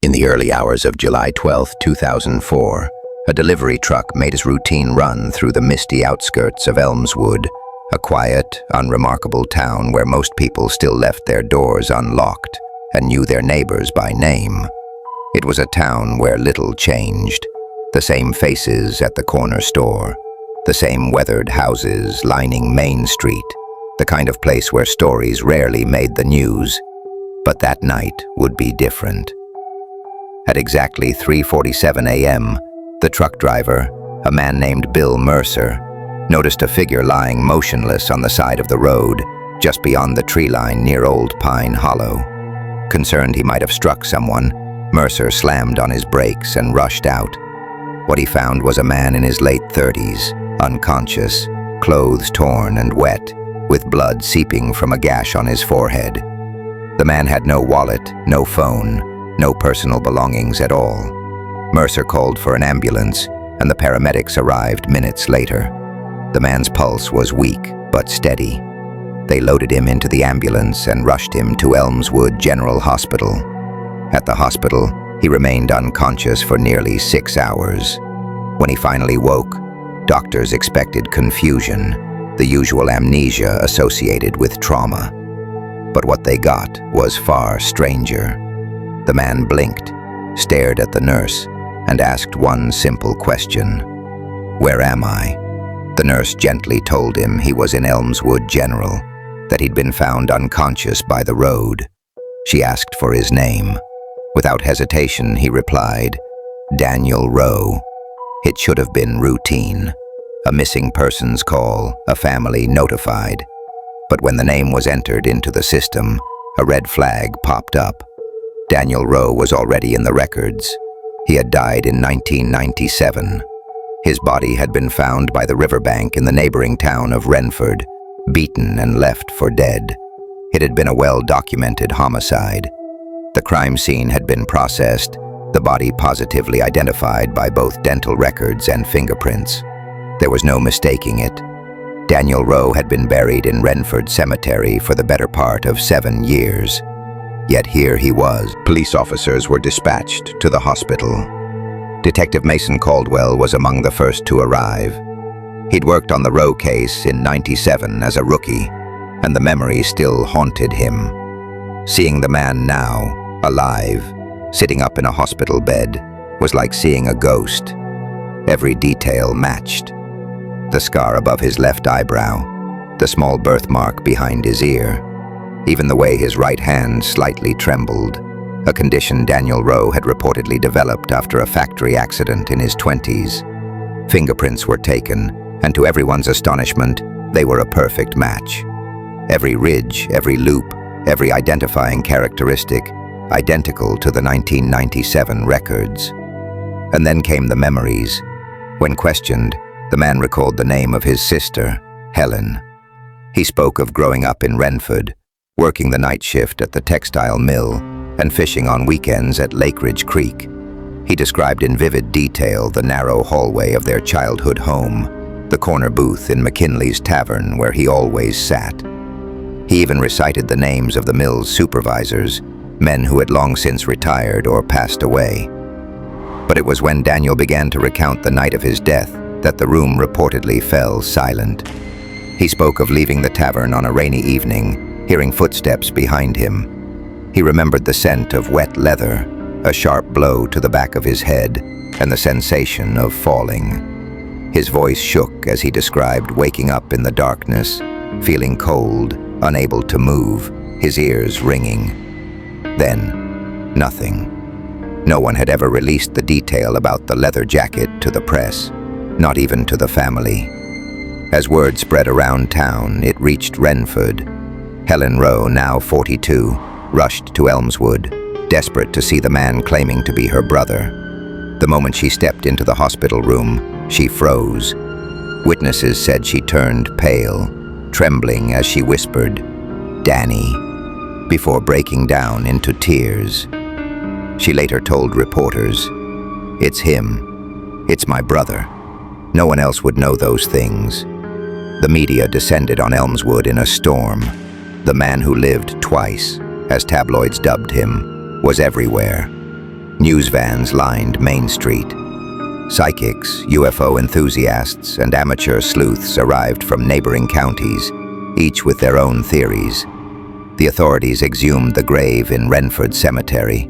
In the early hours of July 12, 2004, a delivery truck made its routine run through the misty outskirts of Elmswood, a quiet, unremarkable town where most people still left their doors unlocked and knew their neighbors by name. It was a town where little changed. The same faces at the corner store, the same weathered houses lining Main Street, the kind of place where stories rarely made the news. But that night would be different. At exactly 3:47 a.m., the truck driver, a man named Bill Mercer, noticed a figure lying motionless on the side of the road, just beyond the tree line near Old Pine Hollow. Concerned he might have struck someone, Mercer slammed on his brakes and rushed out. What he found was a man in his late 30s, unconscious, clothes torn and wet, with blood seeping from a gash on his forehead. The man had no wallet, no phone, no personal belongings at all. Mercer called for an ambulance, and the paramedics arrived minutes later. The man's pulse was weak, but steady. They loaded him into the ambulance and rushed him to Elmswood General Hospital. At the hospital, he remained unconscious for nearly 6 hours. When he finally woke, doctors expected confusion, the usual amnesia associated with trauma. But what they got was far stranger. The man blinked, stared at the nurse, and asked one simple question: "Where am I?" The nurse gently told him he was in Elmswood General, that he'd been found unconscious by the road. She asked for his name. Without hesitation, he replied, "Daniel Rowe." It should have been routine. A missing persons call, a family notified. But when the name was entered into the system, a red flag popped up. Daniel Rowe was already in the records. He had died in 1997. His body had been found by the riverbank in the neighboring town of Renford, beaten and left for dead. It had been a well-documented homicide. The crime scene had been processed, the body positively identified by both dental records and fingerprints. There was no mistaking it. Daniel Rowe had been buried in Renford Cemetery for the better part of 7 years. Yet here he was. Police officers were dispatched to the hospital. Detective Mason Caldwell was among the first to arrive. He'd worked on the Rowe case in '97 as a rookie, and the memory still haunted him. Seeing the man now, alive, sitting up in a hospital bed, was like seeing a ghost. Every detail matched. The scar above his left eyebrow, the small birthmark behind his ear, even the way his right hand slightly trembled, a condition Daniel Rowe had reportedly developed after a factory accident in his 20s. Fingerprints were taken, and to everyone's astonishment, they were a perfect match. Every ridge, every loop, every identifying characteristic, identical to the 1997 records. And then came the memories. When questioned, the man recalled the name of his sister, Helen. He spoke of growing up in Renford, working the night shift at the textile mill, and fishing on weekends at Lakeridge Creek. He described in vivid detail the narrow hallway of their childhood home, the corner booth in McKinley's Tavern where he always sat. He even recited the names of the mill's supervisors, men who had long since retired or passed away. But it was when Daniel began to recount the night of his death that the room reportedly fell silent. He spoke of leaving the tavern on a rainy evening, hearing footsteps behind him. He remembered the scent of wet leather, a sharp blow to the back of his head, and the sensation of falling. His voice shook as he described waking up in the darkness, feeling cold, unable to move, his ears ringing. Then, nothing. No one had ever released the detail about the leather jacket to the press, not even to the family. As word spread around town, it reached Renford. Helen Rowe, now 42, rushed to Elmswood, desperate to see the man claiming to be her brother. The moment she stepped into the hospital room, she froze. Witnesses said she turned pale, trembling as she whispered, "Danny," before breaking down into tears. She later told reporters, "It's him. It's my brother. No one else would know those things." The media descended on Elmswood in a storm. The man who lived twice, as tabloids dubbed him, was everywhere. News vans lined Main Street. Psychics, UFO enthusiasts, and amateur sleuths arrived from neighboring counties, each with their own theories. The authorities exhumed the grave in Renford Cemetery.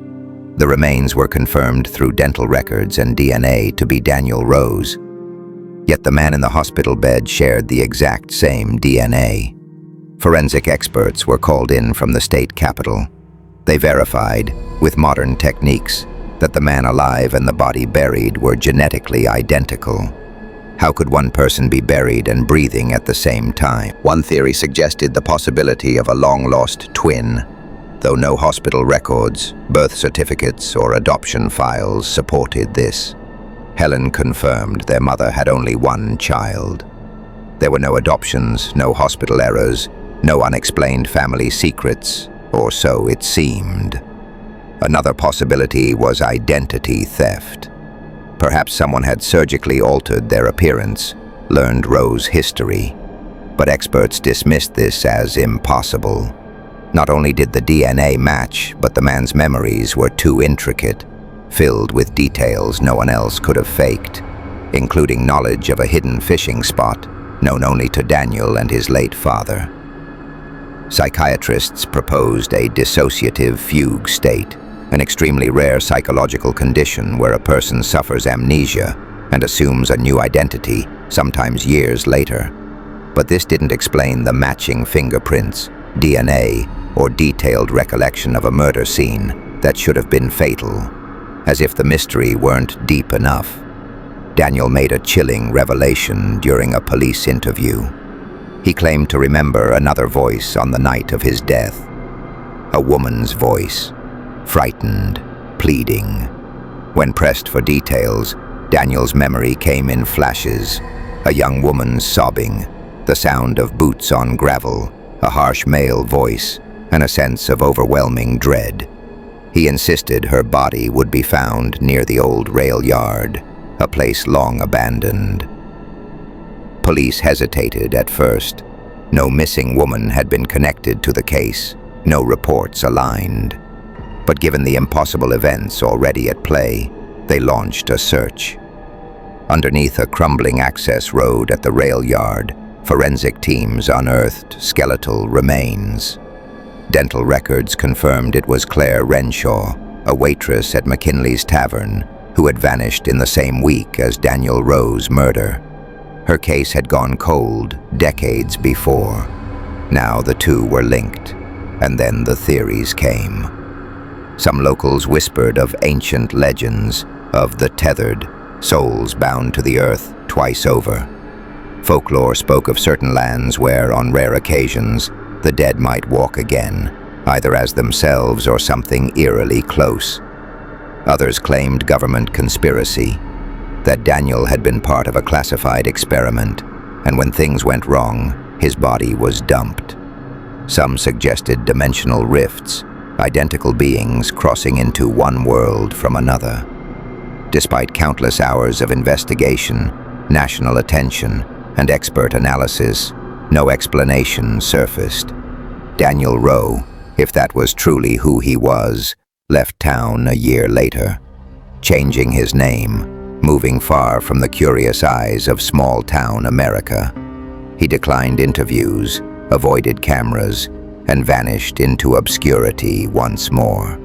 The remains were confirmed through dental records and DNA to be Daniel Rowe's. Yet the man in the hospital bed shared the exact same DNA. Forensic experts were called in from the state capital. They verified, with modern techniques, that the man alive and the body buried were genetically identical. How could one person be buried and breathing at the same time? One theory suggested the possibility of a long-lost twin, though no hospital records, birth certificates, or adoption files supported this. Helen confirmed their mother had only one child. There were no adoptions, no hospital errors, no unexplained family secrets, or so it seemed. Another possibility was identity theft. Perhaps someone had surgically altered their appearance, learned Rowe's history, but experts dismissed this as impossible. Not only did the DNA match, but the man's memories were too intricate, filled with details no one else could have faked, including knowledge of a hidden fishing spot known only to Daniel and his late father. Psychiatrists proposed a dissociative fugue state, an extremely rare psychological condition where a person suffers amnesia and assumes a new identity, sometimes years later. But this didn't explain the matching fingerprints, DNA, or detailed recollection of a murder scene that should have been fatal, as if the mystery weren't deep enough. Daniel made a chilling revelation during a police interview. He claimed to remember another voice on the night of his death. A woman's voice, frightened, pleading. When pressed for details, Daniel's memory came in flashes. A young woman sobbing, the sound of boots on gravel, a harsh male voice, and a sense of overwhelming dread. He insisted her body would be found near the old rail yard, a place long abandoned. Police hesitated at first. No missing woman had been connected to the case, no reports aligned. But given the impossible events already at play, they launched a search. Underneath a crumbling access road at the rail yard, forensic teams unearthed skeletal remains. Dental records confirmed it was Claire Renshaw, a waitress at McKinley's Tavern, who had vanished in the same week as Daniel Rowe's murder. Her case had gone cold decades before. Now the two were linked, and then the theories came. Some locals whispered of ancient legends, of the tethered, souls bound to the earth twice over. Folklore spoke of certain lands where, on rare occasions, the dead might walk again, either as themselves or something eerily close. Others claimed government conspiracy, that Daniel had been part of a classified experiment, and when things went wrong, his body was dumped. Some suggested dimensional rifts, identical beings crossing into one world from another. Despite countless hours of investigation, national attention, and expert analysis, no explanation surfaced. Daniel Rowe, if that was truly who he was, left town a year later, changing his name, moving far from the curious eyes of small-town America. He declined interviews, avoided cameras, and vanished into obscurity once more.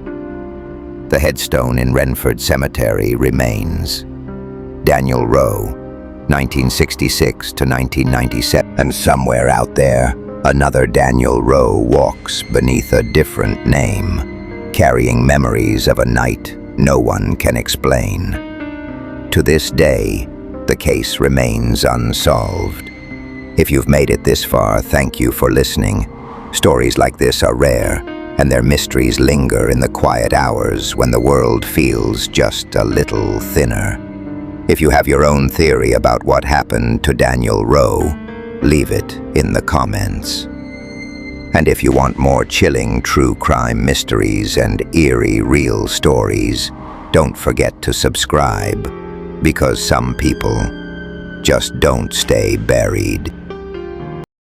The headstone in Renford Cemetery remains. Daniel Rowe, 1966 to 1997. And somewhere out there, another Daniel Rowe walks beneath a different name, carrying memories of a night no one can explain. To this day, the case remains unsolved. If you've made it this far, thank you for listening. Stories like this are rare, and their mysteries linger in the quiet hours when the world feels just a little thinner. If you have your own theory about what happened to Daniel Rowe, leave it in the comments. And if you want more chilling true crime mysteries and eerie real stories, don't forget to subscribe, because some people just don't stay buried.